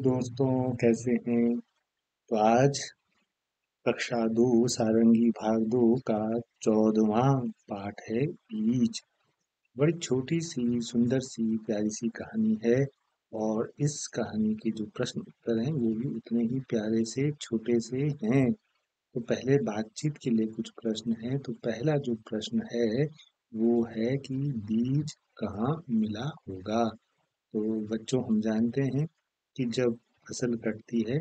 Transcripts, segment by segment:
दोस्तों, कैसे हैं? तो आज कक्षा 2 सारंगी भाग 2 का 14वां पाठ है बीज। बड़ी छोटी सी सुंदर सी प्यारी सी कहानी है और इस कहानी के जो प्रश्न उत्तर हैं वो भी उतने ही प्यारे से छोटे से हैं। तो पहले बातचीत के लिए कुछ प्रश्न हैं। तो पहला जो प्रश्न है वो है कि बीज कहाँ मिला होगा? तो बच्चों, हम जानते हैं कि जब फसल कटती है,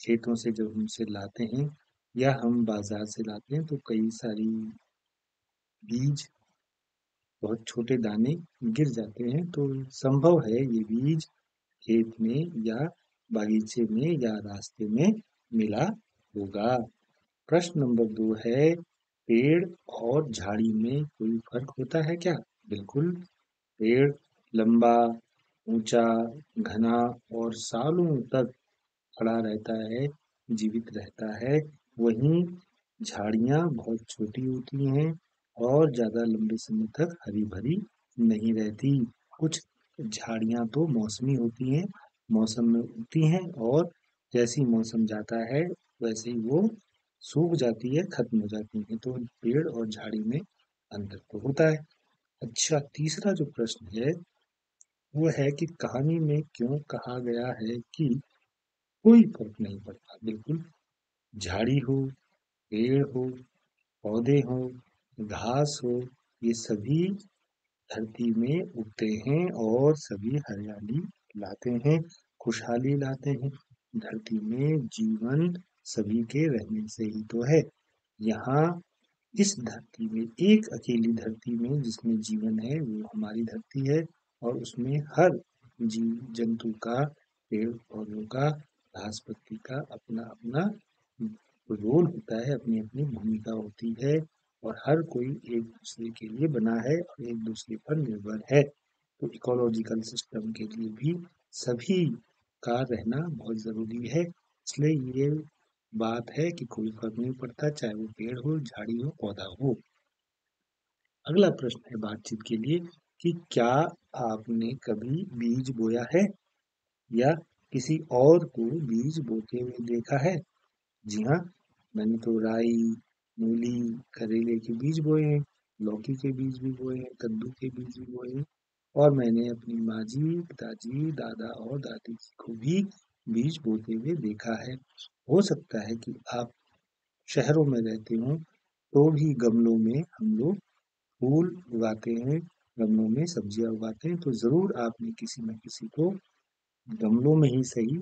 खेतों से जब हम उसे लाते हैं या हम बाजार से लाते हैं तो कई सारी बीज, बहुत छोटे दाने गिर जाते हैं। तो संभव है ये बीज खेत में या बागीचे में या रास्ते में मिला होगा। प्रश्न नंबर 2 है, पेड़ और झाड़ी में कोई फर्क होता है क्या? बिल्कुल। पेड़ लंबा, ऊंचा, घना और सालों तक खड़ा रहता है, जीवित रहता है। वहीं झाड़ियाँ बहुत छोटी होती हैं और ज़्यादा लंबे समय तक हरी-भरी नहीं रहती। कुछ झाड़ियाँ तो मौसमी होती हैं, मौसम में उगती हैं और जैसे ही मौसम जाता है वैसे ही वो सूख जाती है, खत्म हो जाती हैं। तो पेड़ और झाड़ी में अंतर तो होता है। अच्छा, तीसरा जो प्रश्न है वो है कि कहानी में क्यों कहा गया है कि कोई फर्क नहीं पड़ता? बिल्कुल। झाड़ी हो, पेड़ हो, पौधे हो, घास हो, ये सभी धरती में उगते हैं और सभी हरियाली लाते हैं, खुशहाली लाते हैं। धरती में जीवन सभी के रहने से ही तो है। यहाँ इस धरती में, एक अकेली धरती में जिसमें जीवन है वो हमारी धरती है और उसमें हर जीव जंतु का, पेड़ पौधों का, घास पत्ती का अपना अपना रोल होता है, अपनी अपनी भूमिका होती है और हर कोई एक दूसरे के लिए बना है और एक दूसरे पर निर्भर है। तो इकोलॉजिकल सिस्टम के लिए भी सभी का रहना बहुत जरूरी है। इसलिए ये बात है कि कोई फर्क नहीं पड़ता, चाहे वो पेड़ हो, झाड़ी हो, पौधा हो। अगला प्रश्न है बातचीत के लिए कि क्या आपने कभी बीज बोया है या किसी और को बीज बोते हुए देखा है? जी हाँ, मैंने तो राई, मूली, करेले के बीज बोए हैं, लौकी के बीज भी बोए हैं, कद्दू के बीज भी बोए हैं और मैंने अपनी माँ जी, पिताजी, दादा और दादी जी को भी बीज बोते हुए देखा है। हो सकता है कि आप शहरों में रहते हों, तो भी गमलों में हम लोग फूल उगाते हैं, गमलों में सब्जियाँ उगाते हैं, तो ज़रूर आपने किसी न किसी को गमलों में ही सही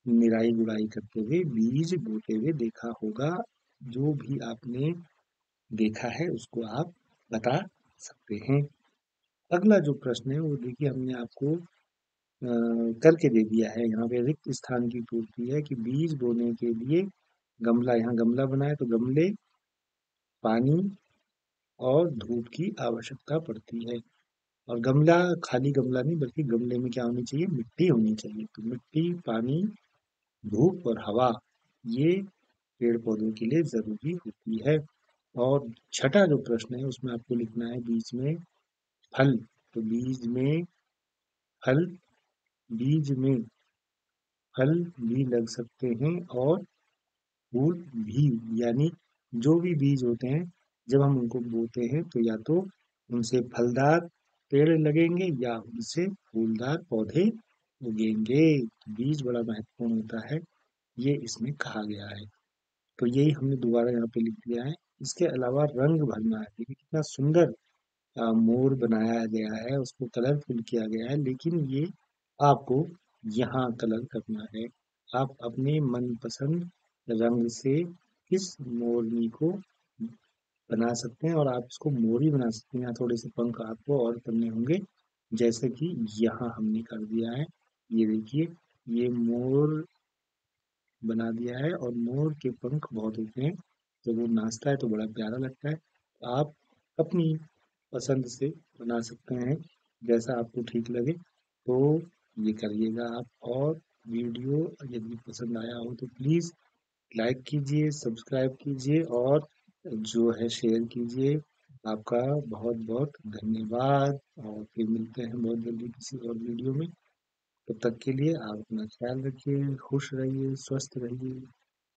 निराई-गुड़ाई करते हुए, बीज बोते हुए देखा होगा। जो भी आपने देखा है उसको आप बता सकते हैं। अगला जो प्रश्न है वो देखिए, हमने आपको करके दे दिया है। यहाँ पे रिक्त स्थान की पूर्ति है कि बीज बोने के लिए गमला, यहाँ गमला बना है तो गमले, पानी और धूप की आवश्यकता पड़ती है। और गमला खाली गमला नहीं, बल्कि गमले में क्या होनी चाहिए? मिट्टी होनी चाहिए। तो मिट्टी, पानी, धूप और हवा, ये पेड़ पौधों के लिए जरूरी होती है। और छठा जो प्रश्न है उसमें आपको लिखना है बीच में फल। तो फल बीज में फल भी लग सकते हैं और फूल भी। यानी जो भी बीज होते हैं, जब हम उनको बोते हैं तो या तो उनसे फलदार पेड़ लगेंगे या उनसे फूलदार पौधे उगेंगे। बीज बड़ा महत्वपूर्ण होता है, ये इसमें कहा गया है। तो यही हमने दोबारा यहाँ पे लिख दिया है। इसके अलावा रंग भरना है। देखिए कितना सुंदर मोर बनाया गया है, उसको कलरफुल किया गया है, लेकिन ये आपको यहाँ कलर करना है। आप अपने मनपसंद रंग से इस मोरनी को बना सकते हैं और आप इसको मोर ही बना सकते हैं। यहाँ थोड़े से पंख आपको और करने होंगे, जैसे कि यहाँ हमने कर दिया है। ये देखिए, ये मोर बना दिया है और मोर के पंख बहुत होते हैं, जब वो नाचता है तो बड़ा प्यारा लगता है। आप अपनी पसंद से बना सकते हैं, जैसा आपको ठीक लगे तो ये करिएगा आप। और वीडियो यदि पसंद आया हो तो प्लीज़ लाइक कीजिए, सब्सक्राइब कीजिए और जो है शेयर कीजिए। आपका बहुत बहुत धन्यवाद और फिर मिलते हैं बहुत जल्दी किसी और वीडियो में। तब तक के लिए आप अपना ख्याल रखिए, खुश रहिए, स्वस्थ रहिए।